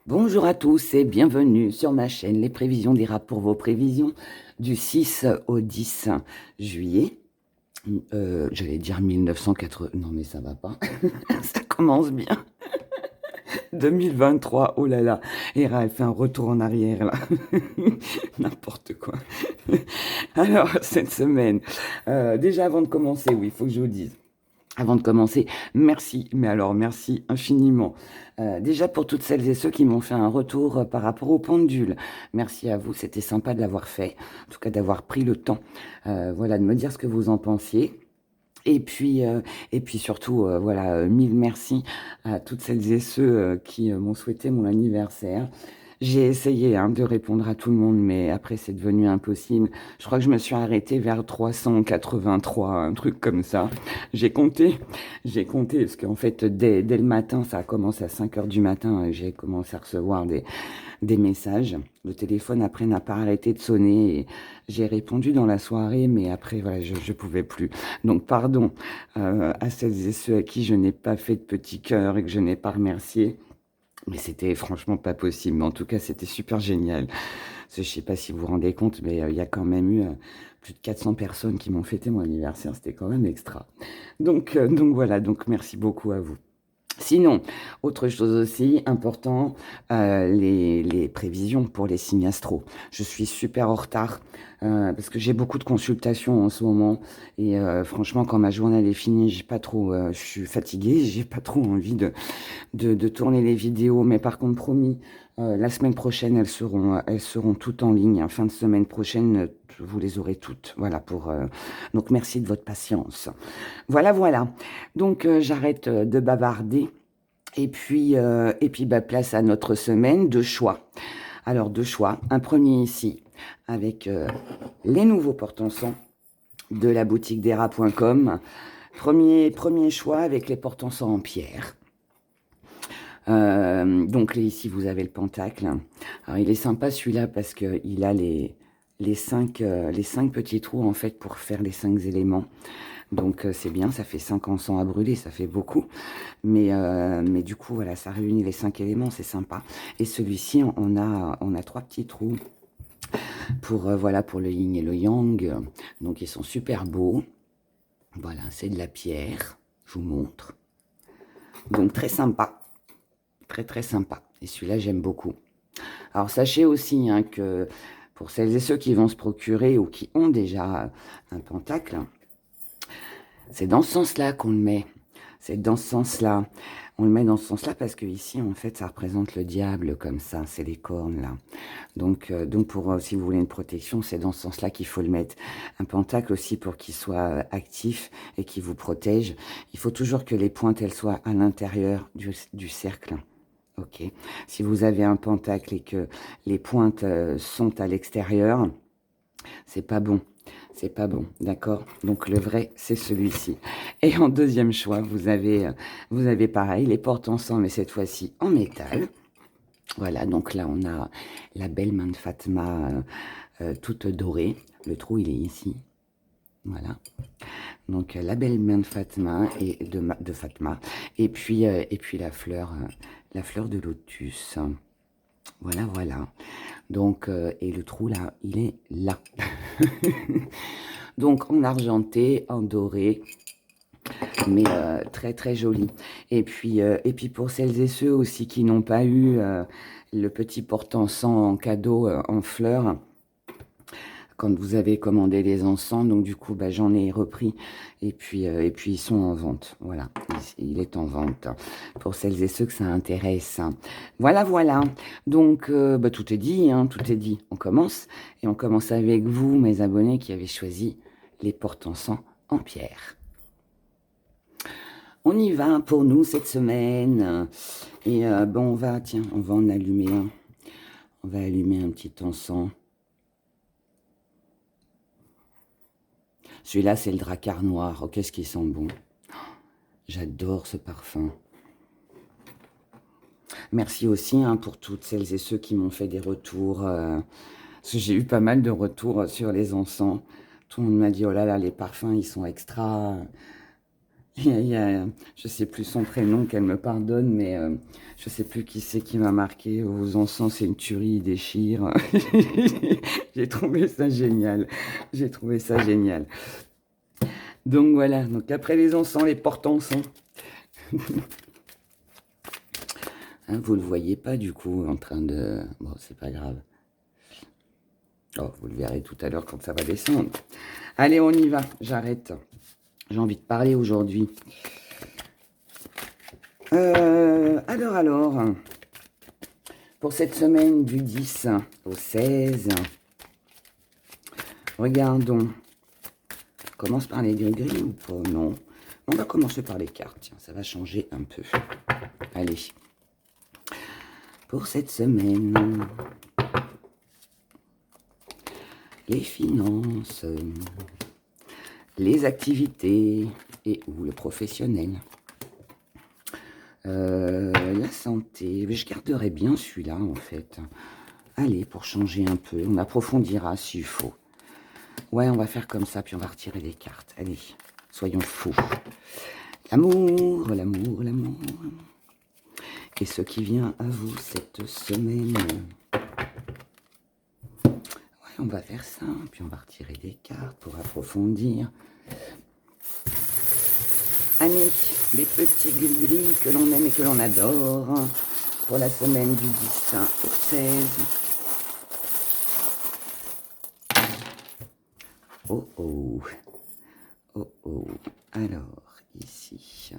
Bonjour à tous et bienvenue sur ma chaîne Les Prévisions d'Ira pour vos prévisions du 6 au 10 juillet. J'allais dire 1980. Non mais ça va pas. Ça commence bien. 2023, oh là là. Ira, elle fait un retour en arrière là. N'importe quoi. Alors, cette semaine, déjà avant de commencer, oui, il faut que je vous dise. Avant de commencer, merci, mais alors merci infiniment. Déjà pour toutes celles et ceux qui m'ont fait un retour par rapport au pendule. Merci à vous, c'était sympa de l'avoir fait, en tout cas d'avoir pris le temps, voilà, de me dire ce que vous en pensiez. Et puis, euh, et puis surtout, voilà, mille merci à toutes celles et ceux qui m'ont souhaité mon anniversaire. J'ai essayé hein, de répondre à tout le monde, mais après c'est devenu impossible. Je crois que je me suis arrêtée vers 383, un truc comme ça. J'ai compté, j'ai compté, parce qu'en fait, dès le matin, ça a commencé à 5 heures du matin, j'ai commencé à recevoir des messages. Le téléphone, après, n'a pas arrêté de sonner. Et j'ai répondu dans la soirée, mais après, voilà, je ne pouvais plus. Donc, pardon à celles et ceux à qui je n'ai pas fait de petit cœur et que je n'ai pas remercié. Mais c'était franchement pas possible. Mais en tout cas, c'était super génial. Je ne sais pas si vous vous rendez compte, mais il y a quand même eu plus de 400 personnes qui m'ont fêté mon anniversaire. C'était quand même extra. Donc voilà, donc merci beaucoup à vous. Sinon, autre chose aussi important, les prévisions pour les signes astro. Je suis super en retard parce que j'ai beaucoup de consultations en ce moment et franchement, quand ma journée elle est finie, j'ai pas trop, je suis fatiguée, j'ai pas trop envie de tourner les vidéos. Mais par contre, promis, la semaine prochaine, elles seront toutes en ligne. Hein. Fin de semaine prochaine, vous les aurez toutes. Voilà pour. Donc merci de votre patience. Voilà, voilà. Donc j'arrête de bavarder. Et puis bah, place à notre semaine de choix. Alors, deux choix. Un premier ici, avec les nouveaux porte-encens de la boutique d'Era.com. Premier choix avec les porte-encens en pierre. Donc, ici, vous avez le pentacle. Alors, il est sympa celui-là parce qu'il a les cinq petits trous, en fait, pour faire les 5 éléments. Donc c'est bien, ça fait 5 encens à brûler, ça fait beaucoup. Mais du coup, voilà, ça réunit les 5 éléments, c'est sympa. Et celui-ci, on a 3 petits trous pour, voilà, pour le yin et le yang. Donc ils sont super beaux. Voilà, c'est de la pierre, je vous montre. Donc très sympa, très très sympa. Et celui-là, j'aime beaucoup. Alors sachez aussi hein, que pour celles et ceux qui vont se procurer ou qui ont déjà un pentacle, c'est dans ce sens-là qu'on le met. C'est dans ce sens-là. On le met dans ce sens-là parce que ici, en fait, ça représente le diable comme ça. C'est les cornes là. Donc pour si vous voulez une protection, c'est dans ce sens-là qu'il faut le mettre. Un pentacle aussi pour qu'il soit actif et qu'il vous protège. Il faut toujours que les pointes elles soient à l'intérieur du cercle. Ok. Si vous avez un pentacle et que les pointes sont à l'extérieur, c'est pas bon. C'est pas bon, d'accord? Donc le vrai, c'est celui-ci. Et en deuxième choix, vous avez pareil, les porte-encens, mais cette fois-ci en métal. Voilà, donc là, on a la belle main de Fatma toute dorée. Le trou, il est ici. Voilà. Donc la belle main de Fatma et de Fatma. Et puis la fleur de lotus. Voilà, voilà. Donc, et le trou là, il est là. Donc en argenté, en doré, mais très très joli. Et puis pour celles et ceux aussi qui n'ont pas eu le petit porte-encens en cadeau en fleurs, quand vous avez commandé les encens, donc du coup bah, j'en ai repris et puis ils sont en vente. Voilà, il est en vente pour celles et ceux que ça intéresse. Voilà, voilà. Donc bah, tout est dit, hein, tout est dit. On commence et on commence avec vous, mes abonnés qui avez choisi les porte-encens en pierre. On y va pour nous cette semaine. Et bon, on va en allumer un. On va allumer un petit encens. Celui-là, c'est le dracar noir. Oh, qu'est-ce qu'il sent bon. J'adore ce parfum. Merci aussi hein, pour toutes celles et ceux qui m'ont fait des retours. Parce que j'ai eu pas mal de retours sur les encens. Tout le monde m'a dit, oh là là, les parfums, ils sont extra. Je sais plus son prénom, qu'elle me pardonne, mais je sais plus qui c'est qui m'a marqué. Aux encens, c'est une tuerie, il déchire. J'ai trouvé ça génial. J'ai trouvé ça génial. Donc voilà, donc après les encens, les porte-encens. Hein, vous le voyez pas du coup en train de... Bon, c'est pas grave. Oh, vous le verrez tout à l'heure quand ça va descendre. Allez, on y va, j'arrête. J'ai envie de parler aujourd'hui. Alors, pour cette semaine du 10 au 16, regardons. On commence par les gris-gris ou pas? Non. On va commencer par les cartes. Tiens, ça va changer un peu. Allez. Pour cette semaine, les finances, les activités et ou le professionnel. La santé, je garderai bien celui-là en fait. Allez, pour changer un peu, on approfondira s'il faut. Ouais, on va faire comme ça, puis on va retirer les cartes. Allez, soyons fous. L'amour, l'amour, l'amour. Et ce qui vient à vous cette semaine. Ouais, on va faire ça, puis on va retirer des cartes pour approfondir. Amis, les petits gris-gris que l'on aime et que l'on adore pour la semaine du 10 au 16. Oh oh, oh oh, alors ici,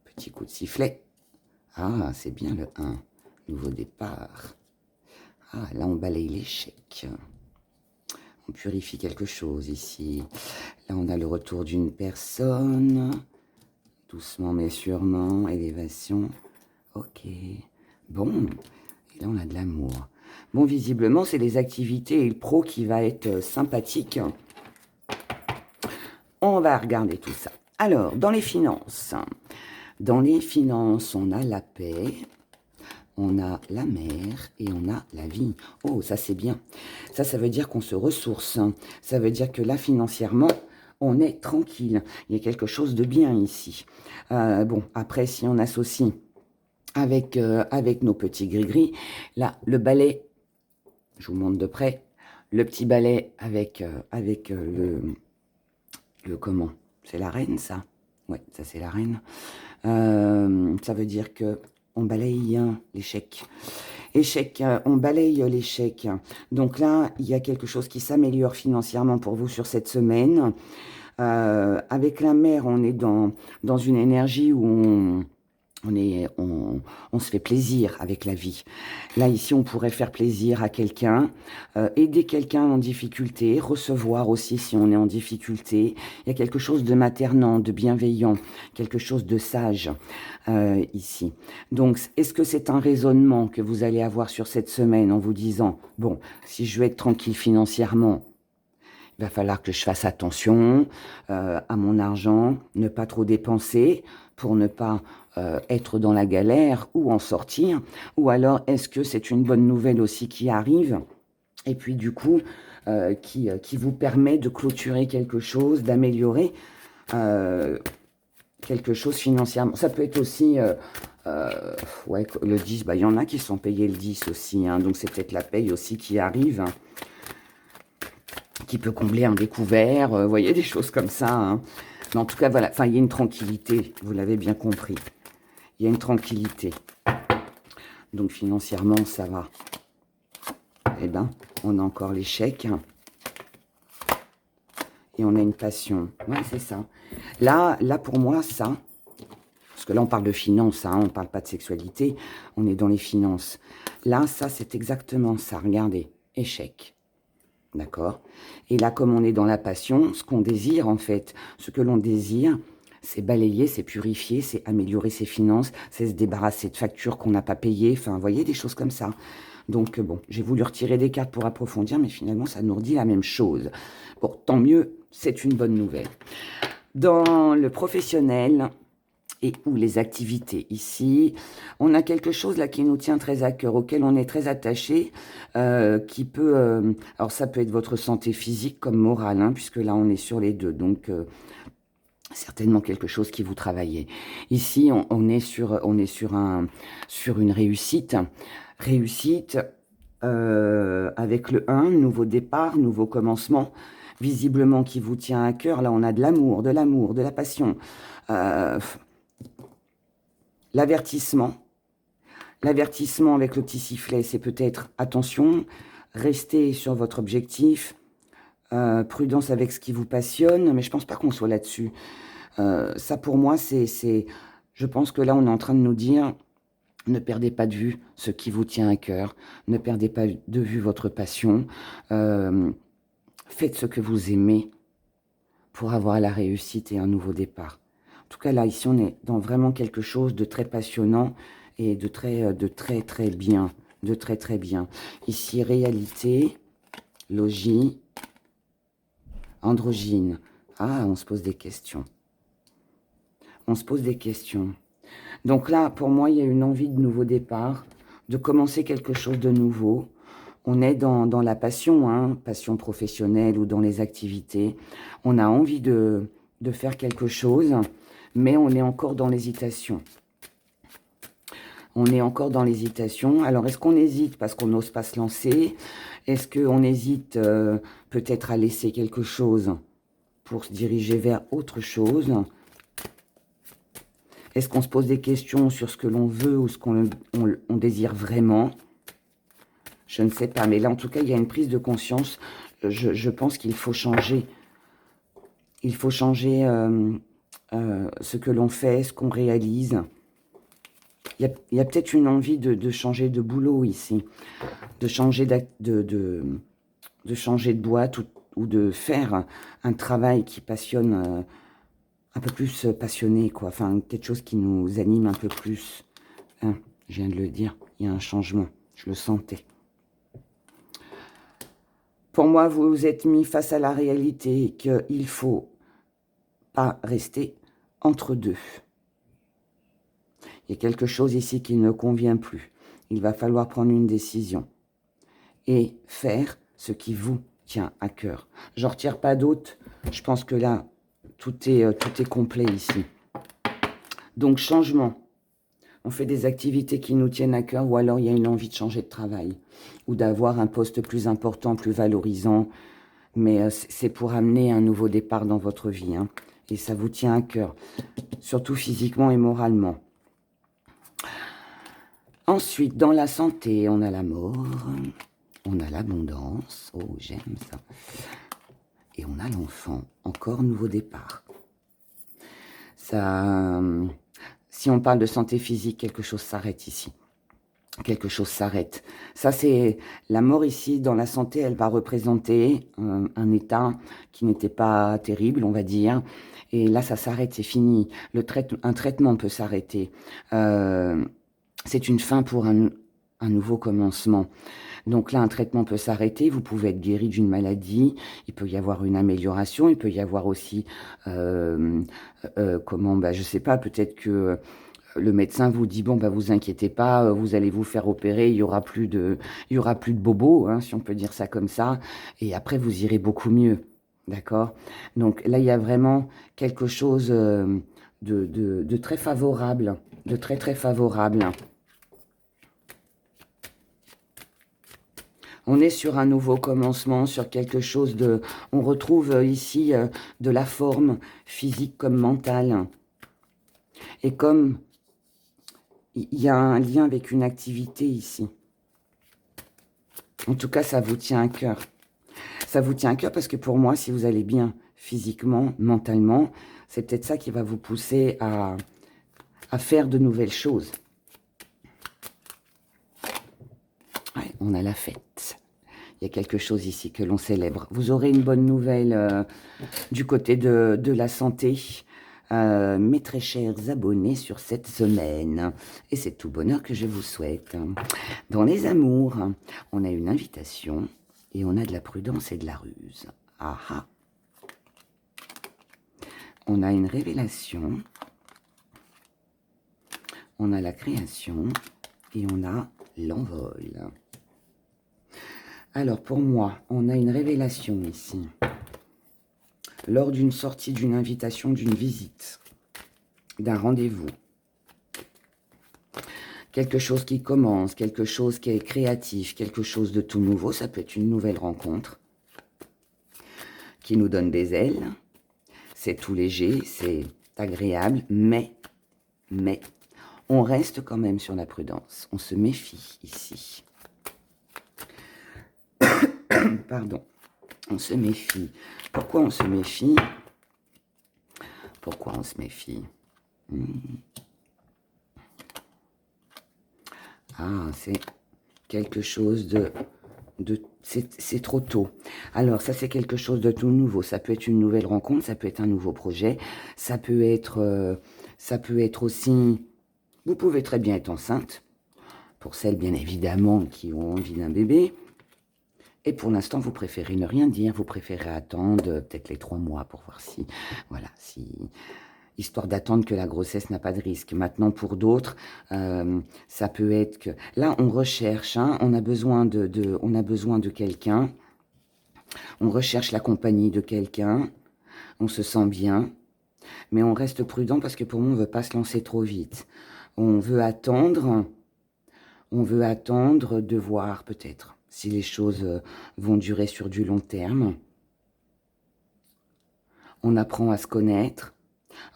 petit coup de sifflet. Ah, c'est bien le 1, nouveau départ. Ah, là on balaye l'échec. On purifie quelque chose ici. Là, on a le retour d'une personne. Doucement mais sûrement. Élévation. Ok. Bon. Et là, on a de l'amour. Bon, visiblement, c'est les activités et le pro qui va être sympathique. On va regarder tout ça. Alors, dans les finances. Dans les finances, on a la paix. On a la mer et on a la vie. Oh, ça c'est bien. Ça veut dire qu'on se ressource. Ça veut dire que là, financièrement, on est tranquille. Il y a quelque chose de bien ici. Bon, après, si on associe avec nos petits gris-gris, là, le balai, je vous montre de près, le petit balai avec le comment? C'est la reine, ça? Ouais, ça c'est la reine. Ça veut dire que on balaye l'échec. Échec, on balaye l'échec. Donc là, il y a quelque chose qui s'améliore financièrement pour vous sur cette semaine. Avec la mer, on est dans une énergie où on se fait plaisir avec la vie. Là, ici, on pourrait faire plaisir à quelqu'un, aider quelqu'un en difficulté, recevoir aussi si on est en difficulté. Il y a quelque chose de maternant, de bienveillant, quelque chose de sage ici. Donc, est-ce que c'est un raisonnement que vous allez avoir sur cette semaine en vous disant, bon, si je veux être tranquille financièrement, il va falloir que je fasse attention à mon argent, ne pas trop dépenser pour ne pas être dans la galère ou en sortir. Ou alors, est-ce que c'est une bonne nouvelle aussi qui arrive et puis du coup, qui vous permet de clôturer quelque chose, d'améliorer quelque chose financièrement. Ça peut être aussi... ouais, le 10, bah, il y en a qui sont payés le 10 aussi. Hein, donc, c'est peut-être la paye aussi qui arrive. Hein, qui peut combler un découvert, vous voyez, des choses comme ça. Hein. Mais en tout cas, voilà, enfin, il y a une tranquillité, vous l'avez bien compris. Il y a une tranquillité. Donc, financièrement, ça va. Eh bien, on a encore l'échec. Et on a une passion. Ouais, c'est ça. Là, pour moi, ça... Parce que là, on parle de finances, hein, on ne parle pas de sexualité. On est dans les finances. Là, ça, c'est exactement ça. Regardez, échec. D'accord? Et là, comme on est dans la passion, ce qu'on désire, en fait, ce que l'on désire, c'est balayer, c'est purifier, c'est améliorer ses finances, c'est se débarrasser de factures qu'on n'a pas payées. Enfin, vous voyez, des choses comme ça. Donc, bon, j'ai voulu retirer des cartes pour approfondir, mais finalement, ça nous redit la même chose. Bon, tant mieux, c'est une bonne nouvelle. Dans le professionnel, et ou les activités. Ici, on a quelque chose là qui nous tient très à cœur, auquel on est très attaché, qui peut... alors ça peut être votre santé physique comme morale, hein, puisque là on est sur les deux, donc certainement quelque chose qui vous travaillez. Ici, on est sur une réussite. Réussite avec le 1, nouveau départ, nouveau commencement, visiblement qui vous tient à cœur. Là, on a de l'amour, de la passion. L'avertissement. L'avertissement avec le petit sifflet, c'est peut-être attention, restez sur votre objectif, prudence avec ce qui vous passionne, mais je pense pas qu'on soit là-dessus. Ça, pour moi, je pense que là, on est en train de nous dire, ne perdez pas de vue ce qui vous tient à cœur, ne perdez pas de vue votre passion, faites ce que vous aimez pour avoir la réussite et un nouveau départ. En tout cas, là, ici, on est dans vraiment quelque chose de très passionnant et de très, très bien. De très, très bien. Ici, réalité, logis, androgyne. Ah, on se pose des questions. On se pose des questions. Donc là, pour moi, il y a une envie de nouveau départ, de commencer quelque chose de nouveau. On est dans la passion, hein, passion professionnelle ou dans les activités. On a envie de faire quelque chose, mais on est encore dans l'hésitation. On est encore dans l'hésitation. Alors, est-ce qu'on hésite parce qu'on n'ose pas se lancer? Est-ce qu'on hésite peut-être à laisser quelque chose pour se diriger vers autre chose? Est-ce qu'on se pose des questions sur ce que l'on veut ou ce qu'on désire vraiment? Je ne sais pas, mais là, en tout cas, il y a une prise de conscience. Je pense qu'il faut changer. Il faut changer ce que l'on fait, ce qu'on réalise. Il y a peut-être une envie de changer de boulot ici, de changer de changer de boîte ou de faire un travail qui passionne, un peu plus passionné, quoi. Enfin, quelque chose qui nous anime un peu plus. Hein, je viens de le dire, il y a un changement, je le sentais. Pour moi, vous vous êtes mis face à la réalité qu'il ne faut pas rester entre deux. Il y a quelque chose ici qui ne convient plus. Il va falloir prendre une décision et faire ce qui vous tient à cœur. Je ne retire pas d'autres. Je pense que là, tout est complet ici. Donc, changement. On fait des activités qui nous tiennent à cœur ou alors il y a une envie de changer de travail ou d'avoir un poste plus important, plus valorisant. Mais c'est pour amener un nouveau départ dans votre vie. Hein, et ça vous tient à cœur, surtout physiquement et moralement. Ensuite, dans la santé, on a la mort, on a l'abondance. Oh, j'aime ça. Et on a l'enfant. Encore nouveau départ. Ça, si on parle de santé physique, quelque chose s'arrête ici. Quelque chose s'arrête. Ça, c'est la mort ici, dans la santé, elle va représenter un état qui n'était pas terrible, on va dire. Et là, ça s'arrête, c'est fini. Un traitement peut s'arrêter. C'est une fin pour un nouveau commencement. Donc là, un traitement peut s'arrêter, vous pouvez être guéri d'une maladie, il peut y avoir une amélioration, il peut y avoir aussi, je sais pas, peut-être que le médecin vous dit, bon, vous inquiétez pas, vous allez vous faire opérer, il y aura plus de bobos, hein, si on peut dire ça comme ça, et après vous irez beaucoup mieux, d'accord? Donc là, il y a vraiment quelque chose de très favorable, de très très favorable. On est sur un nouveau commencement, sur quelque chose de... On retrouve ici de la forme physique comme mentale. Et comme il y a un lien avec une activité ici. En tout cas, ça vous tient à cœur. Ça vous tient à cœur parce que pour moi, si vous allez bien physiquement, mentalement, c'est peut-être ça qui va vous pousser à faire de nouvelles choses. Ouais, on a la fête. Il y a quelque chose ici que l'on célèbre. Vous aurez une bonne nouvelle du côté de la santé, mes très chers abonnés sur cette semaine. Et c'est tout bonheur que je vous souhaite. Dans les amours, on a une invitation et on a de la prudence et de la ruse. Ah ah. On a une révélation on a la création et on a l'envol. Alors, pour moi, on a une révélation ici. Lors d'une sortie, d'une invitation, d'une visite, d'un rendez-vous. Quelque chose qui commence, quelque chose qui est créatif, quelque chose de tout nouveau. Ça peut être une nouvelle rencontre qui nous donne des ailes. C'est tout léger, c'est agréable, mais, on reste quand même sur la prudence. On se méfie ici. Pardon. On se méfie. Pourquoi on se méfie? Pourquoi on se méfie? Ah, c'est quelque chose de c'est trop tôt. Alors, ça, c'est quelque chose de tout nouveau. Ça peut être une nouvelle rencontre, ça peut être un nouveau projet, ça peut être aussi... Vous pouvez très bien être enceinte, pour celles, bien évidemment, qui ont envie d'un bébé. Et pour l'instant, vous préférez ne rien dire, vous préférez attendre peut-être les 3 mois pour voir si... Voilà, si... Histoire d'attendre que la grossesse n'a pas de risque. Maintenant, pour d'autres, ça peut être que... Là, on recherche, hein, on a besoin de quelqu'un. On recherche la compagnie de quelqu'un. On se sent bien. Mais on reste prudent parce que pour nous, on ne veut pas se lancer trop vite. On veut attendre de voir peut-être si les choses vont durer sur du long terme. On apprend à se connaître.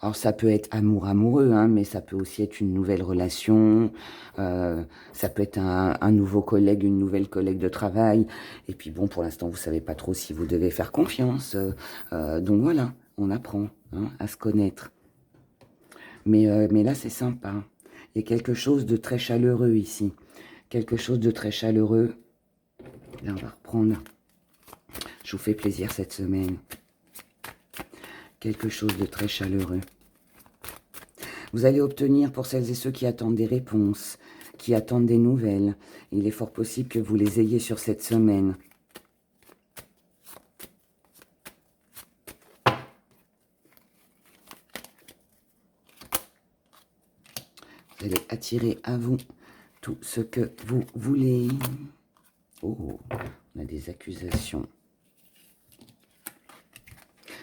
Alors, ça peut être amoureux, hein, mais ça peut aussi être une nouvelle relation, ça peut être un nouveau collègue, une nouvelle collègue de travail. Et puis bon, pour l'instant, vous ne savez pas trop si vous devez faire confiance. Donc voilà, on apprend hein, à se connaître. Mais là, c'est sympa. Il y a quelque chose de très chaleureux ici. Quelque chose de très chaleureux. Là, on va reprendre. Je vous fais plaisir cette semaine. Quelque chose de très chaleureux. Vous allez obtenir, pour celles et ceux qui attendent des réponses, qui attendent des nouvelles, il est fort possible que vous les ayez sur cette semaine. Vous allez attirer à vous tout ce que vous voulez. Oh, on a des accusations.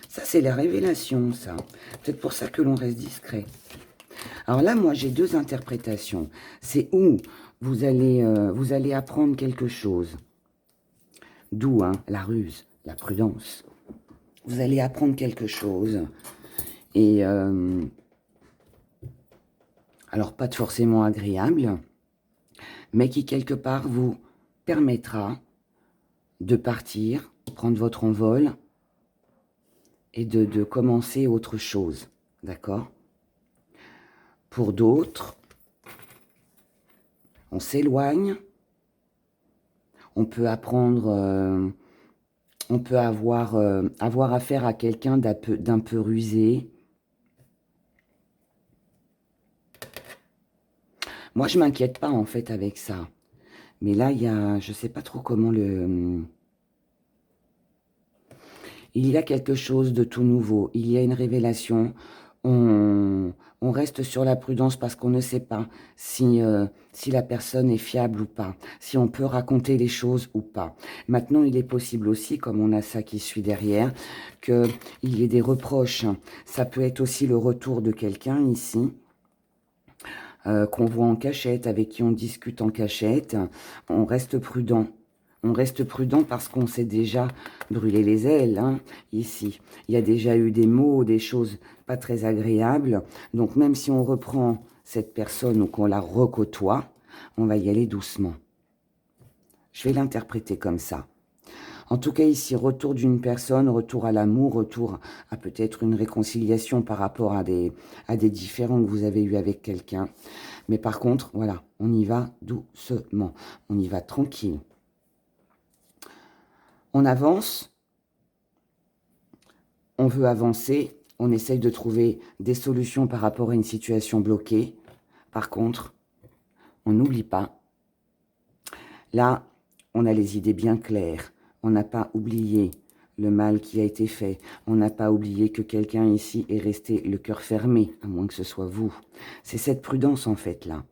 Ça, c'est la révélation, ça. Peut-être pour ça que l'on reste discret. Alors là, moi, j'ai 2 interprétations. C'est où vous allez apprendre quelque chose. D'où hein, la ruse, la prudence. Vous allez apprendre quelque chose. Et alors, pas forcément agréable, mais qui, quelque part, vous permettra de partir, prendre votre envol et de commencer autre chose. D'accord ? Pour d'autres, on s'éloigne, on peut apprendre, on peut avoir affaire à quelqu'un d'un peu rusé. Moi, je ne m'inquiète pas, en fait, avec ça. Mais là, il y a, je ne sais pas trop comment le... Il y a quelque chose de tout nouveau. Il y a une révélation. On reste sur la prudence parce qu'on ne sait pas si la personne est fiable ou pas, si on peut raconter les choses ou pas. Maintenant, il est possible aussi, comme on a ça qui suit derrière, qu'il y ait des reproches. Ça peut être aussi le retour de quelqu'un ici, qu'on voit en cachette, avec qui on discute en cachette. On reste prudent. On reste prudent parce qu'on s'est déjà brûlé les ailes, hein, ici. Il y a déjà eu des mots, des choses pas très agréables. Donc, même si on reprend cette personne ou qu'on la recôtoie, on va y aller doucement. Je vais l'interpréter comme ça. En tout cas, ici, retour d'une personne, retour à l'amour, retour à peut-être une réconciliation par rapport à des différends que vous avez eus avec quelqu'un. Mais par contre, voilà, on y va doucement. On y va tranquille. On avance, on veut avancer, on essaye de trouver des solutions par rapport à une situation bloquée. Par contre, on n'oublie pas. Là, on a les idées bien claires. On n'a pas oublié le mal qui a été fait. On n'a pas oublié que quelqu'un ici est resté le cœur fermé, à moins que ce soit vous. C'est cette prudence, en fait, là.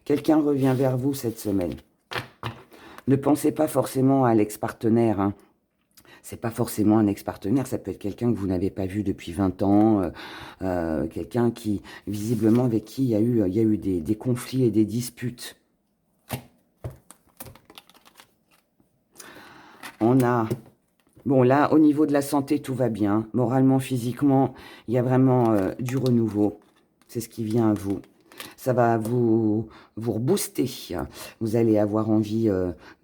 Quelqu'un revient vers vous cette semaine. Ne pensez pas forcément à l'ex-partenaire, hein. C'est pas forcément un ex-partenaire, ça peut être quelqu'un que vous n'avez pas vu depuis 20 ans, quelqu'un qui, visiblement, avec qui il y a eu des conflits et des disputes. On a... Bon, là, au niveau de la santé, tout va bien. Moralement, physiquement, il y a vraiment du renouveau. C'est ce qui vient à vous. Ça va vous rebooster. Vous allez avoir envie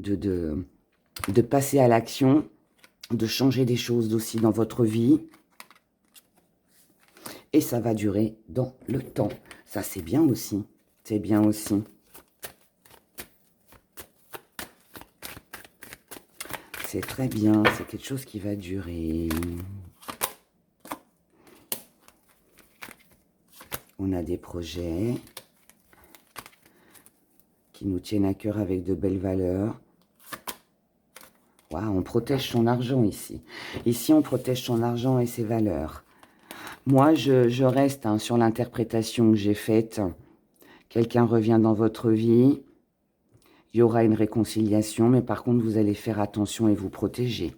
de passer à l'action, de changer des choses aussi dans votre vie. Et ça va durer dans le temps. Ça, c'est bien aussi. C'est bien aussi. C'est très bien. C'est quelque chose qui va durer. On a des projets qui nous tiennent à cœur avec de belles valeurs. Wow, on protège son argent ici. Ici, on protège son argent et ses valeurs. Moi, je reste sur l'interprétation que j'ai faite. Quelqu'un revient dans votre vie. Il y aura une réconciliation, mais par contre, vous allez faire attention et vous protéger.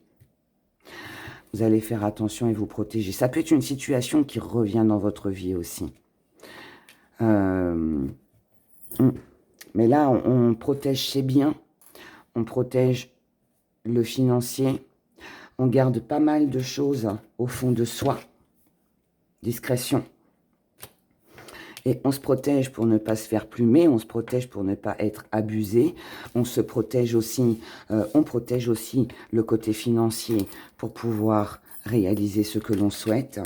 Vous allez faire attention et vous protéger. Ça peut être une situation qui revient dans votre vie aussi. Mais là, on protège ses biens. On protège le financier. On garde pas mal de choses au fond de soi. Discrétion. Et on se protège pour ne pas se faire plumer, on se protège pour ne pas être abusé, on se protège aussi, on protège aussi le côté financier pour pouvoir réaliser ce que l'on souhaite.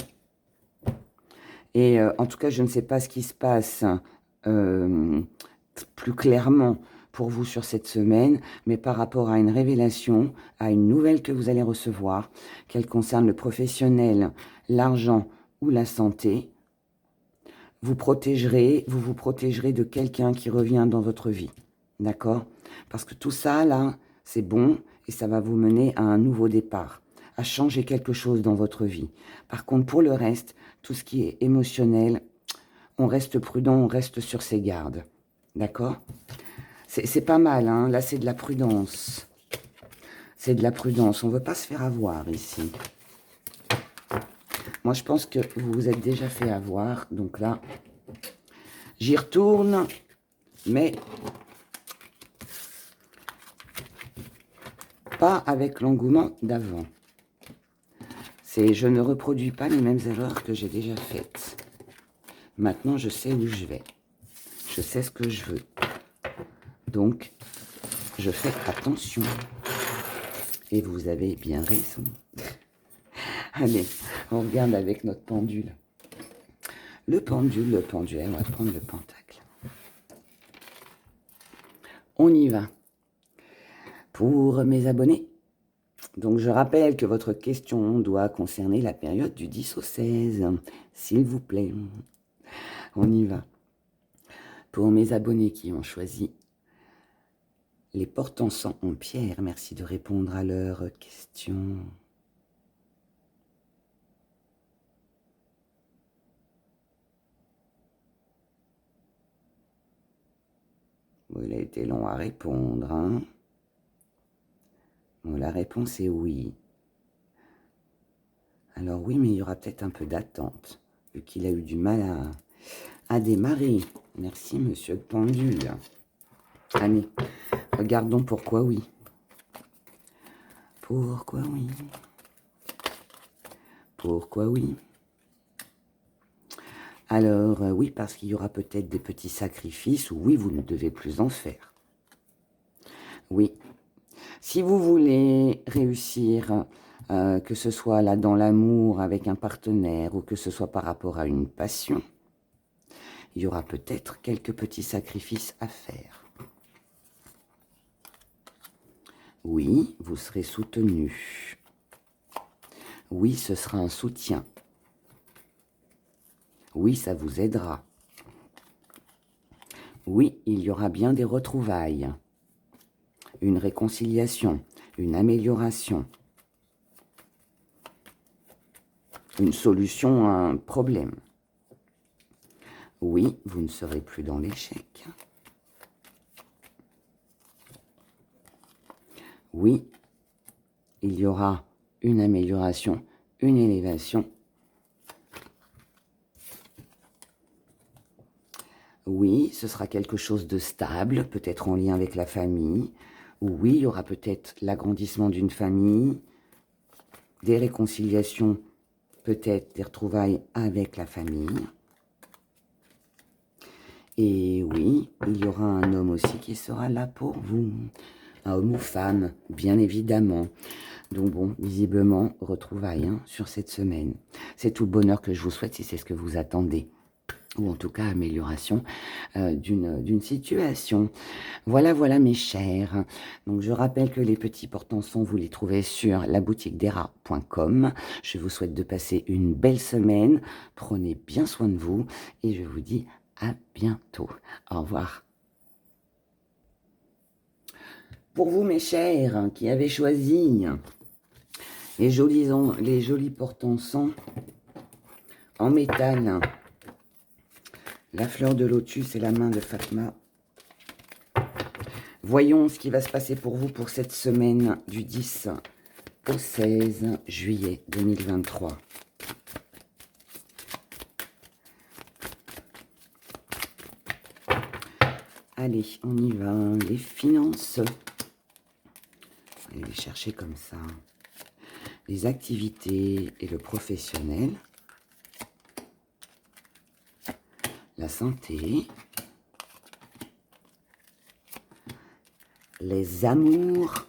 Et en tout cas, je ne sais pas ce qui se passe plus clairement pour vous sur cette semaine, mais par rapport à une révélation, à une nouvelle que vous allez recevoir, qu'elle concerne le professionnel, l'argent ou la santé, vous vous protégerez de quelqu'un qui revient dans votre vie. D'accord? Parce que tout ça, là, c'est bon et ça va vous mener à un nouveau départ, à changer quelque chose dans votre vie. Par contre, pour le reste, tout ce qui est émotionnel, on reste prudent, on reste sur ses gardes. D'accord? C'est pas mal, hein? Là, c'est de la prudence. C'est de la prudence. On ne veut pas se faire avoir ici. Moi, je pense que vous vous êtes déjà fait avoir. Donc là, j'y retourne. Mais pas avec l'engouement d'avant. C'est je ne reproduis pas les mêmes erreurs que j'ai déjà faites. Maintenant, je sais où je vais. Je sais ce que je veux. Donc, je fais attention. Et vous avez bien raison. Allez, on regarde avec notre pendule. Le pendule, on va prendre le pentacle. On y va. Pour mes abonnés, donc je rappelle que votre question doit concerner la période du 10 au 16, s'il vous plaît. On y va. Pour mes abonnés qui ont choisi les porte-encens en pierre, merci de répondre à leurs questions. Bon, il a été long à répondre, hein. Bon, la réponse est oui. Alors oui, mais il y aura peut-être un peu d'attente, vu qu'il a eu du mal à démarrer. Merci, monsieur le pendule. Allez, regardons pourquoi oui. Pourquoi oui? Pourquoi oui? Alors, oui, parce qu'il y aura peut-être des petits sacrifices, ou oui, vous ne devez plus en faire. Oui. Si vous voulez réussir, que ce soit là dans l'amour avec un partenaire, ou que ce soit par rapport à une passion, il y aura peut-être quelques petits sacrifices à faire. Oui, vous serez soutenu. Oui, ce sera un soutien. Oui, ça vous aidera. Oui, il y aura bien des retrouvailles. Une réconciliation, une amélioration. une solution à un problème. Oui, vous ne serez plus dans l'échec. Oui, il y aura une amélioration, une élévation. Oui, ce sera quelque chose de stable, peut-être en lien avec la famille. Oui, il y aura peut-être l'agrandissement d'une famille, des réconciliations, peut-être des retrouvailles avec la famille. Et oui, il y aura un homme aussi qui sera là pour vous. Un homme ou femme, bien évidemment. Donc bon, visiblement, retrouvailles hein, sur cette semaine. C'est tout le bonheur que je vous souhaite si c'est ce que vous attendez. Ou en tout cas, amélioration d'une situation. Voilà, voilà mes chers. Donc je rappelle que les petits porte-sons, vous les trouvez sur laboutiquedera.com. Je vous souhaite de passer une belle semaine. Prenez bien soin de vous et je vous dis à bientôt. Au revoir. Pour vous mes chers qui avez choisi les jolis porte-sons en métal, la fleur de lotus et la main de Fatma. Voyons ce qui va se passer pour vous pour cette semaine du 10 au 16 juillet 2023. Allez, on y va. Les finances. Allez les chercher comme ça. Les activités et le professionnel. La santé. Les amours.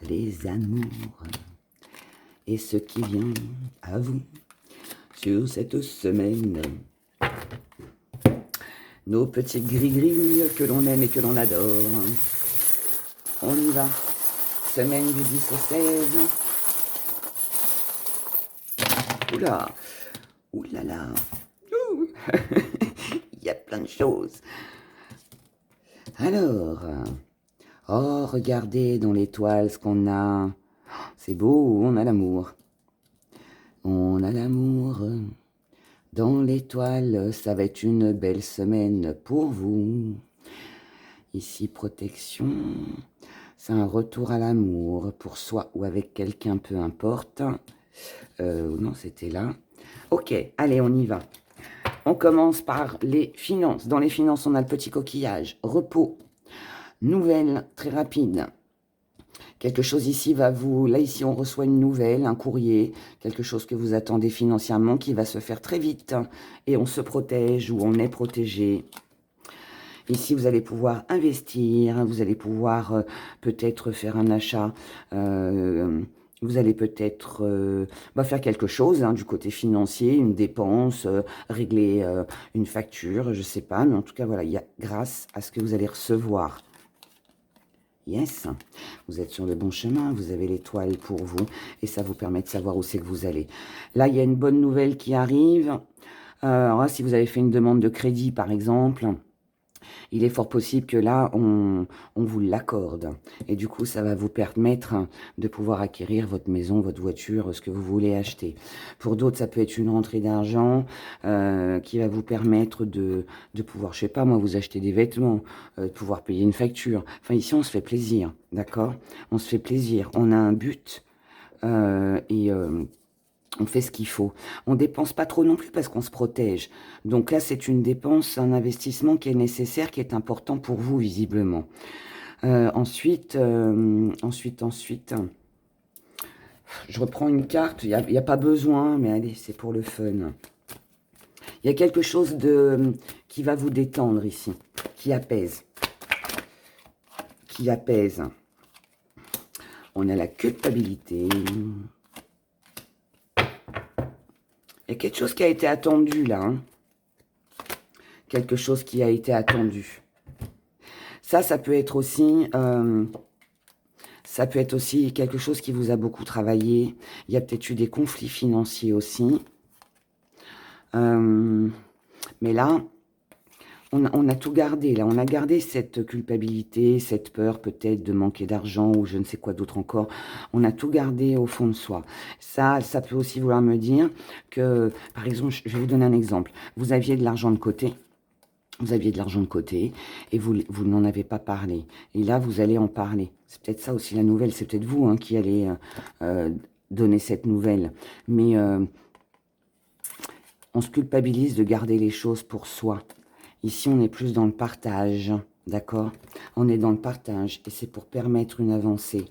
Les amours. Et ce qui vient à vous sur cette semaine. Nos petites gris-gris que l'on aime et que l'on adore. On y va. Semaine du 10 au 16. Oula. Oulala. Ouh. Il y a plein de choses. Alors. Oh, regardez dans l'étoile ce qu'on a. C'est beau, on a l'amour. On a l'amour. Dans l'étoile, ça va être une belle semaine pour vous. Ici, protection. C'est un retour à l'amour pour soi ou avec quelqu'un, peu importe. Non, c'était là. Ok, allez, on y va. On commence par les finances. Dans les finances, on a le petit coquillage. Repos. Nouvelle, très rapide. Quelque chose ici va vous... Là, ici, on reçoit une nouvelle, un courrier, quelque chose que vous attendez financièrement qui va se faire très vite. Et on se protège ou on est protégé. Ici, vous allez pouvoir investir, vous allez pouvoir peut-être faire un achat, vous allez peut-être faire quelque chose hein, du côté financier, une dépense, régler une facture, je ne sais pas. Mais en tout cas, voilà, il y a grâce à ce que vous allez recevoir. Yes, vous êtes sur le bon chemin, vous avez l'étoile pour vous et ça vous permet de savoir où c'est que vous allez. Là, il y a une bonne nouvelle qui arrive. Alors là, si vous avez fait une demande de crédit, par exemple, il est fort possible que là, on vous l'accorde. Et du coup, ça va vous permettre de pouvoir acquérir votre maison, votre voiture, ce que vous voulez acheter. Pour d'autres, ça peut être une rentrée d'argent qui va vous permettre de pouvoir, je sais pas moi, vous acheter des vêtements, de pouvoir payer une facture. Enfin, ici, on se fait plaisir, d'accord? On se fait plaisir. On a un but on fait ce qu'il faut. On dépense pas trop non plus parce qu'on se protège. Donc là, c'est une dépense, un investissement qui est nécessaire, qui est important pour vous, visiblement. Ensuite, je reprends une carte. Il n'y a pas besoin, mais allez, c'est pour le fun. Il y a quelque chose qui va vous détendre ici, qui apaise. Qui apaise. On a la culpabilité. Il y a quelque chose qui a été attendu là. Hein. Quelque chose qui a été attendu. Ça peut être aussi... ça peut être aussi quelque chose qui vous a beaucoup travaillé. Il y a peut-être eu des conflits financiers aussi. Mais là, on a tout gardé, là. On a gardé cette culpabilité, cette peur peut-être de manquer d'argent ou je ne sais quoi d'autre encore. On a tout gardé au fond de soi. Ça peut aussi vouloir me dire que, par exemple, je vais vous donner un exemple. Vous aviez de l'argent de côté. Vous aviez de l'argent de côté et vous n'en avez pas parlé. Et là, vous allez en parler. C'est peut-être ça aussi la nouvelle. C'est peut-être vous hein, qui allez donner cette nouvelle. Mais on se culpabilise de garder les choses pour soi. Ici, on est plus dans le partage, d'accord? On est dans le partage et c'est pour permettre une avancée.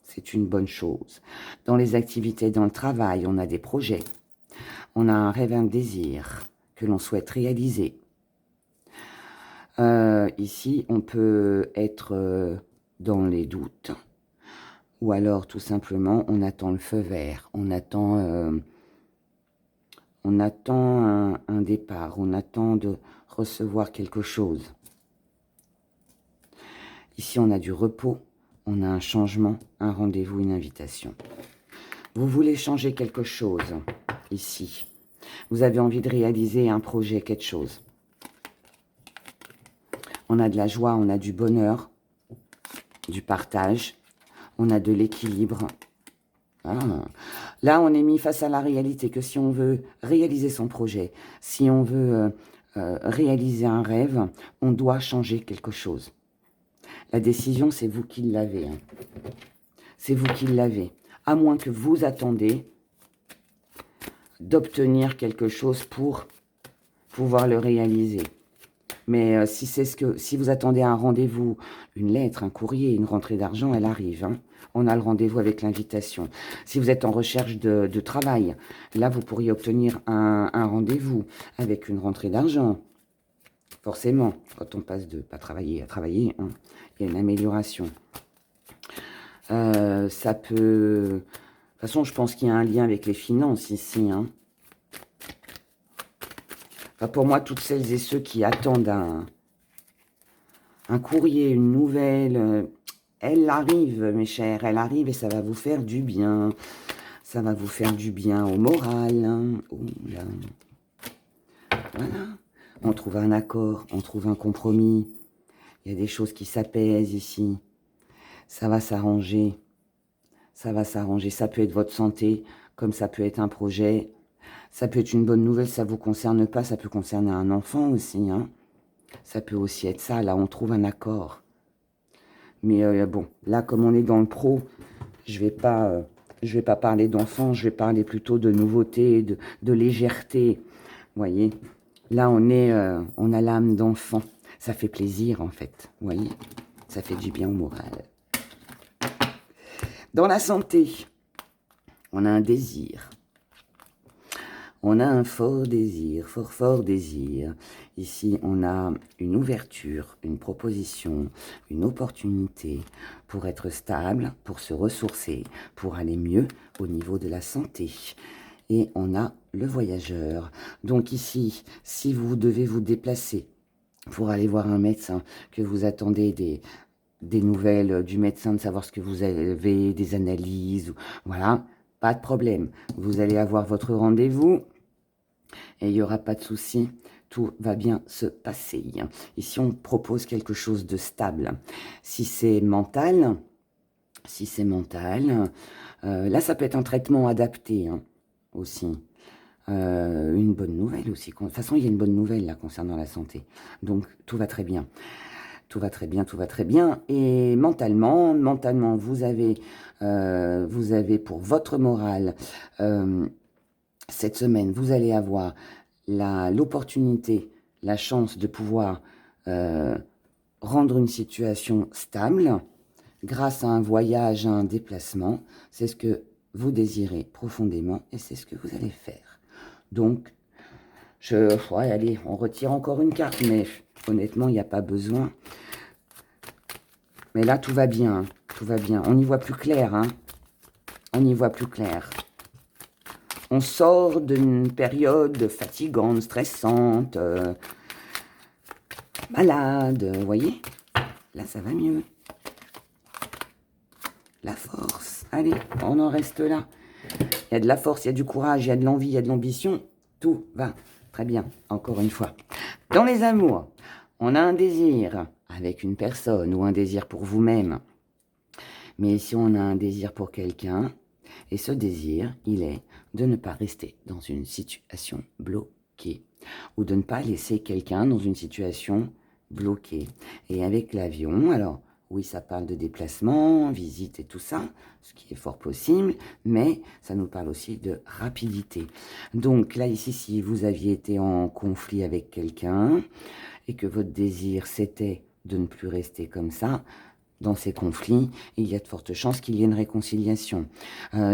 C'est une bonne chose. Dans les activités, dans le travail, on a des projets. On a un rêve, un désir que l'on souhaite réaliser. Ici, on peut être dans les doutes. Ou alors, tout simplement, on attend le feu vert. On attend un départ. On attend de recevoir quelque chose. Ici, on a du repos. On a un changement, un rendez-vous, une invitation. Vous voulez changer quelque chose, ici. Vous avez envie de réaliser un projet, quelque chose. On a de la joie, on a du bonheur, du partage, on a de l'équilibre. Ah. Là, on est mis face à la réalité que si on veut réaliser son projet, si on veut réaliser un rêve, on doit changer quelque chose. La décision, c'est vous qui l'avez. Hein. C'est vous qui l'avez. À moins que vous attendez d'obtenir quelque chose pour pouvoir le réaliser. Mais si vous attendez un rendez-vous, une lettre, un courrier, une rentrée d'argent, elle arrive. Hein. On a le rendez-vous avec l'invitation. Si vous êtes en recherche de travail, là, vous pourriez obtenir un rendez-vous avec une rentrée d'argent. Forcément, quand on passe de pas travailler à travailler, hein, il y a une amélioration. Ça peut... De toute façon, je pense qu'il y a un lien avec les finances ici. Hein. Enfin, pour moi, toutes celles et ceux qui attendent un courrier, une nouvelle, elle arrive, mes chers, elle arrive et ça va vous faire du bien. Ça va vous faire du bien au moral. Hein. Voilà. On trouve un accord, on trouve un compromis. Il y a des choses qui s'apaisent ici. Ça va s'arranger. Ça va s'arranger. Ça peut être votre santé, comme ça peut être un projet. Ça peut être une bonne nouvelle, ça ne vous concerne pas. Ça peut concerner un enfant aussi. Hein. Ça peut aussi être ça. Là, on trouve un accord. Mais bon, là, comme on est dans le pro, je vais pas parler d'enfants. Je vais parler plutôt de nouveauté, de légèreté. Vous voyez, là, on a l'âme d'enfant. Ça fait plaisir, en fait. Vous voyez, ça fait du bien au moral. Dans la santé, on a un désir. On a un fort désir, fort désir. Ici, on a une ouverture, une proposition, une opportunité pour être stable, pour se ressourcer, pour aller mieux au niveau de la santé. Et on a le voyageur. Donc ici, si vous devez vous déplacer pour aller voir un médecin, que vous attendez des nouvelles du médecin, de savoir ce que vous avez, des analyses, voilà, pas de problème. Vous allez avoir votre rendez-vous et il n'y aura pas de souci. Tout va bien se passer. Ici, on propose quelque chose de stable. Si c'est mental, là, ça peut être un traitement adapté hein, aussi. Une bonne nouvelle aussi. De toute façon, il y a une bonne nouvelle là concernant la santé. Donc, tout va très bien. Tout va très bien, tout va très bien. Et mentalement, vous avez pour votre morale, cette semaine, vous allez avoir l'opportunité, la chance de pouvoir rendre une situation stable grâce à un voyage, à un déplacement. C'est ce que vous désirez profondément et c'est ce que vous allez faire. Donc, ouais, allez, on retire encore une carte, mais honnêtement, il n'y a pas besoin. Mais là, tout va bien, hein, tout va bien. On y voit plus clair, hein. On y voit plus clair. On sort d'une période fatigante, stressante, malade, vous voyez? Là, ça va mieux. La force. Allez, on en reste là. Il y a de la force, il y a du courage, il y a de l'envie, il y a de l'ambition. Tout va Très bien, encore une fois. Dans les amours, on a un désir avec une personne ou un désir pour vous-même. Mais ici, on a un désir pour quelqu'un. Et ce désir, il est de ne pas rester dans une situation bloquée. Ou de ne pas laisser quelqu'un dans une situation bloquée. Et avec l'avion, alors oui, ça parle de déplacement, visite et tout ça, ce qui est fort possible, mais ça nous parle aussi de rapidité. Donc là, ici, si vous aviez été en conflit avec quelqu'un et que votre désir, c'était de ne plus rester comme ça, dans ces conflits, il y a de fortes chances qu'il y ait une réconciliation.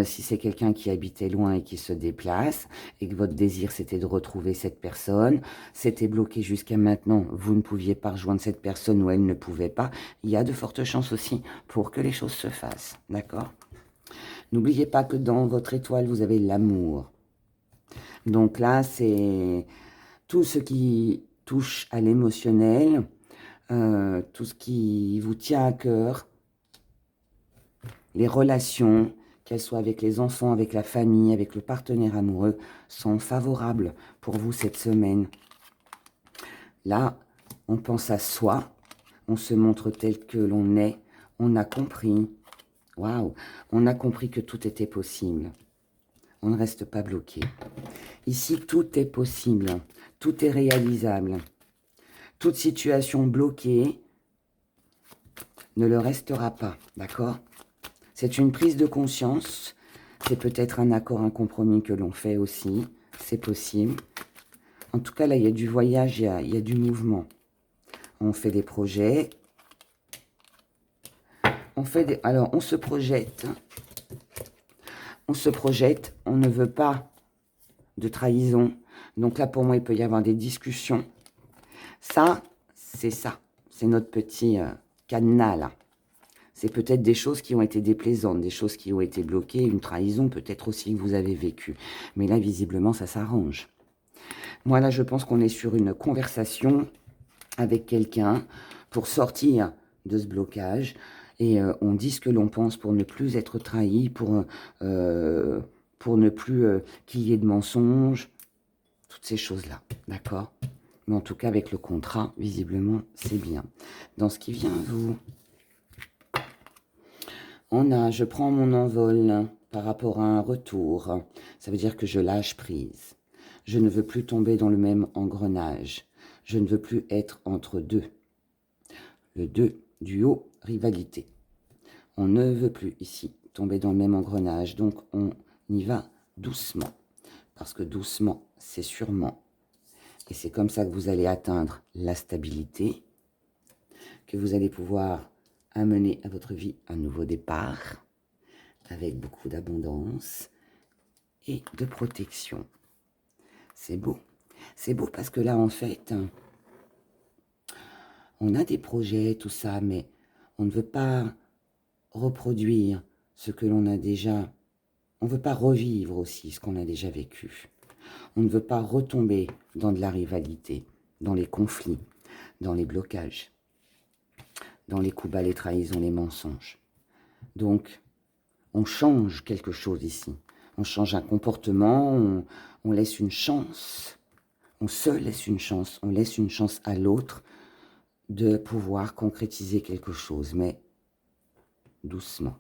Si c'est quelqu'un qui habitait loin et qui se déplace, et que votre désir c'était de retrouver cette personne, c'était bloqué jusqu'à maintenant, vous ne pouviez pas rejoindre cette personne ou elle ne pouvait pas, il y a de fortes chances aussi pour que les choses se fassent. D'accord ? N'oubliez pas que dans votre étoile, vous avez l'amour. Donc là, c'est tout ce qui touche à l'émotionnel, tout ce qui vous tient à cœur, les relations, qu'elles soient avec les enfants, avec la famille, avec le partenaire amoureux, sont favorables pour vous cette semaine. Là, on pense à soi, on se montre tel que l'on est, on a compris, waouh, on a compris que tout était possible. On ne reste pas bloqué. Ici, tout est possible, tout est réalisable. Toute situation bloquée ne le restera pas, d'accord ? C'est une prise de conscience, c'est peut-être un accord, un compromis que l'on fait aussi, c'est possible. En tout cas, là, il y a du voyage, il y a du mouvement. On fait des projets, alors on se projette, on ne veut pas de trahison. Donc là, pour moi, il peut y avoir des discussions. Ça, c'est notre petit cadenas, là. C'est peut-être des choses qui ont été déplaisantes, des choses qui ont été bloquées, une trahison peut-être aussi que vous avez vécue. Mais là, visiblement, ça s'arrange. Moi, là, je pense qu'on est sur une conversation avec quelqu'un pour sortir de ce blocage. Et on dit ce que l'on pense pour ne plus être trahi, pour ne plus qu'il y ait de mensonges, toutes ces choses-là, d'accord ? Mais en tout cas, avec le contrat, visiblement, c'est bien. Dans ce qui vient à vous, je prends mon envol par rapport à un retour. Ça veut dire que je lâche prise. Je ne veux plus tomber dans le même engrenage. Je ne veux plus être entre deux. Le 2, duo, rivalité. On ne veut plus ici tomber dans le même engrenage. Donc on y va doucement. Parce que doucement, c'est sûrement. Et c'est comme ça que vous allez atteindre la stabilité, que vous allez pouvoir amener à votre vie un nouveau départ, avec beaucoup d'abondance et de protection. C'est beau. C'est beau parce que là, en fait, on a des projets, tout ça, mais on ne veut pas reproduire ce que l'on a déjà. On ne veut pas revivre aussi ce qu'on a déjà vécu. On ne veut pas retomber dans de la rivalité, dans les conflits, dans les blocages, dans les coups bas, les trahisons, les mensonges. Donc, on change quelque chose ici. On change un comportement, on laisse une chance, on se laisse une chance, on laisse une chance à l'autre de pouvoir concrétiser quelque chose, mais doucement.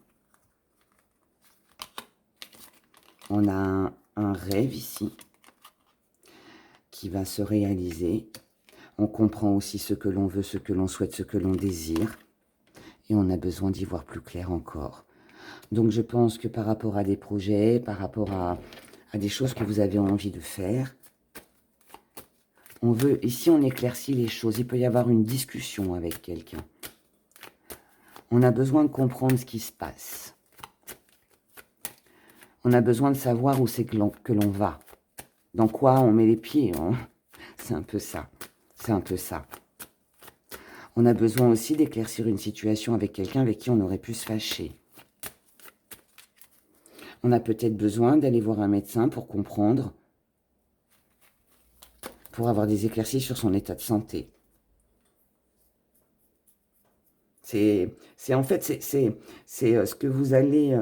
On a un rêve ici qui va se réaliser. On comprend aussi ce que l'on veut, ce que l'on souhaite, ce que l'on désire. Et on a besoin d'y voir plus clair encore. Donc je pense que par rapport à des projets, par rapport à des choses que vous avez envie de faire, ici on éclaircit les choses. Il peut y avoir une discussion avec quelqu'un. On a besoin de comprendre ce qui se passe. On a besoin de savoir où c'est que l'on va. Dans quoi on met les pieds. Hein. C'est un peu ça. C'est un peu ça. On a besoin aussi d'éclaircir une situation avec quelqu'un avec qui on aurait pu se fâcher. On a peut-être besoin d'aller voir un médecin pour comprendre, pour avoir des éclaircies sur son état de santé. C'est ce que vous allez,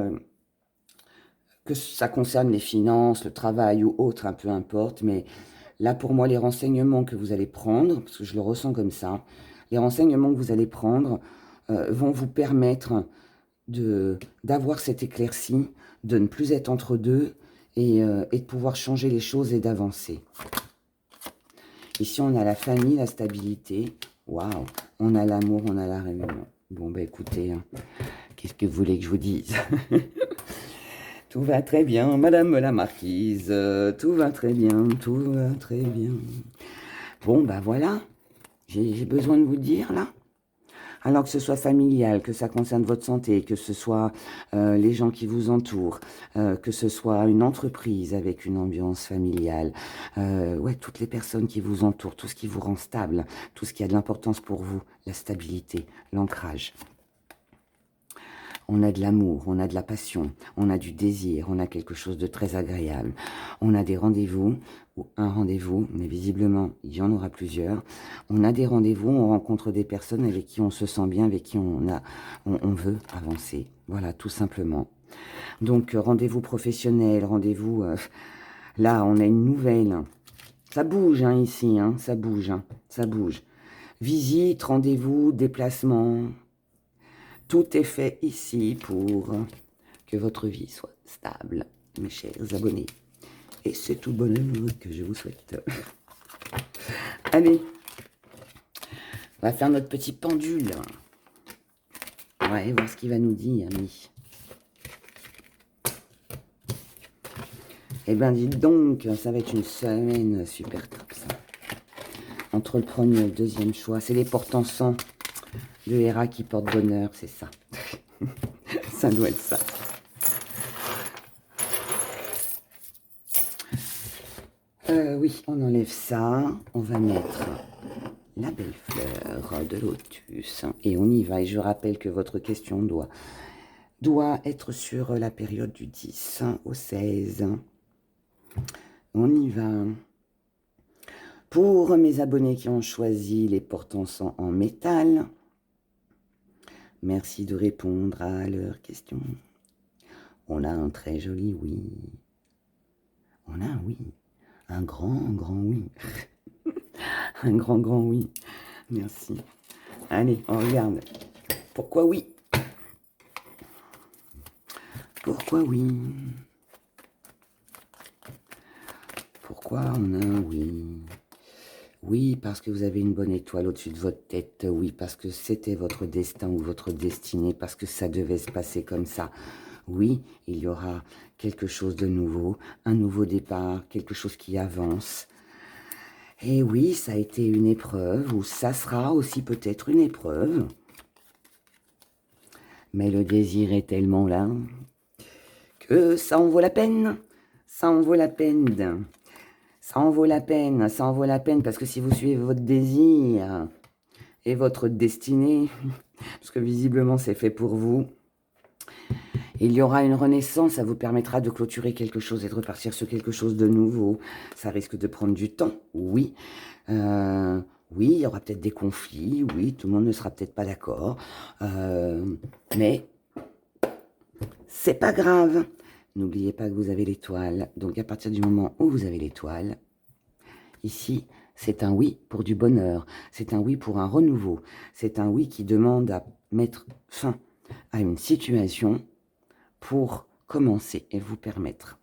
que ça concerne les finances, le travail ou autre, peu importe, mais Là, pour moi, les renseignements que vous allez prendre, parce que je le ressens comme ça, les renseignements que vous allez prendre vont vous permettre d'avoir cette éclaircie, de ne plus être entre deux et de pouvoir changer les choses et d'avancer. Ici, on a la famille, la stabilité. Waouh! On a l'amour, on a la réunion. Bon, ben écoutez, hein, qu'est-ce que vous voulez que je vous dise? Tout va très bien, Madame la Marquise. Tout va très bien, tout va très bien. Bon, ben voilà. J'ai besoin de vous dire, là. Alors que ce soit familial, que ça concerne votre santé, que ce soit les gens qui vous entourent, que ce soit une entreprise avec une ambiance familiale, ouais, toutes les personnes qui vous entourent, tout ce qui vous rend stable, tout ce qui a de l'importance pour vous, la stabilité, l'ancrage. On a de l'amour, on a de la passion, on a du désir, on a quelque chose de très agréable. On a des rendez-vous, ou un rendez-vous, mais visiblement, il y en aura plusieurs. On a des rendez-vous, on rencontre des personnes avec qui on se sent bien, avec qui on veut avancer. Voilà, tout simplement. Donc, rendez-vous professionnel, rendez-vous... là, on a une nouvelle. Ça bouge, hein, ici, hein, ça bouge, hein, ça bouge. Visite, rendez-vous, déplacement... Tout est fait ici pour que votre vie soit stable, mes chers abonnés. Et c'est tout bonheur que je vous souhaite. Allez, on va faire notre petit pendule. Ouais, voir ce qu'il va nous dire, amis. Eh bien, dites donc, ça va être une semaine super top, ça. Entre le premier et le deuxième choix, c'est les porte-encens de Héra qui portent bonheur, c'est ça. Ça doit être ça. Oui, on enlève ça. On va mettre la belle fleur de lotus. Et on y va. Et je rappelle que votre question doit être sur la période du 10 au 16. On y va. Pour mes abonnés qui ont choisi les porte-encens en métal, merci de répondre à leurs questions. On a un très joli oui. On a un oui. Un grand oui. Un grand oui. Merci. Allez, on regarde. Pourquoi oui? Pourquoi oui? Pourquoi on a un oui? Oui, parce que vous avez une bonne étoile au-dessus de votre tête. Oui, parce que c'était votre destin ou votre destinée, parce que ça devait se passer comme ça. Oui, il y aura quelque chose de nouveau, un nouveau départ, quelque chose qui avance. Et oui, ça a été une épreuve, ou ça sera aussi peut-être une épreuve. Mais le désir est tellement là que ça en vaut la peine. Ça en vaut la peine. Ça en vaut la peine. Ça en vaut la peine parce que si vous suivez votre désir et votre destinée, parce que visiblement c'est fait pour vous, il y aura une renaissance, ça vous permettra de clôturer quelque chose et de repartir sur quelque chose de nouveau. Ça risque de prendre du temps, oui. Oui, il y aura peut-être des conflits, oui, tout le monde ne sera peut-être pas d'accord. Mais c'est pas grave. N'oubliez pas que vous avez l'étoile. Donc à partir du moment où vous avez l'étoile, ici, c'est un oui pour du bonheur. C'est un oui pour un renouveau. C'est un oui qui demande à mettre fin à une situation pour commencer et vous permettre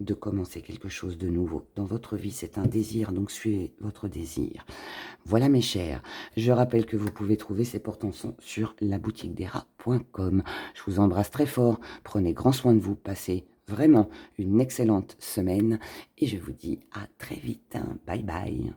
de commencer quelque chose de nouveau. Dans votre vie, c'est un désir, donc suivez votre désir. Voilà mes chers, je rappelle que vous pouvez trouver ces porte-encens sur laboutiquedera.com. Je vous embrasse très fort, prenez grand soin de vous, passez vraiment une excellente semaine et je vous dis à très vite. Bye bye.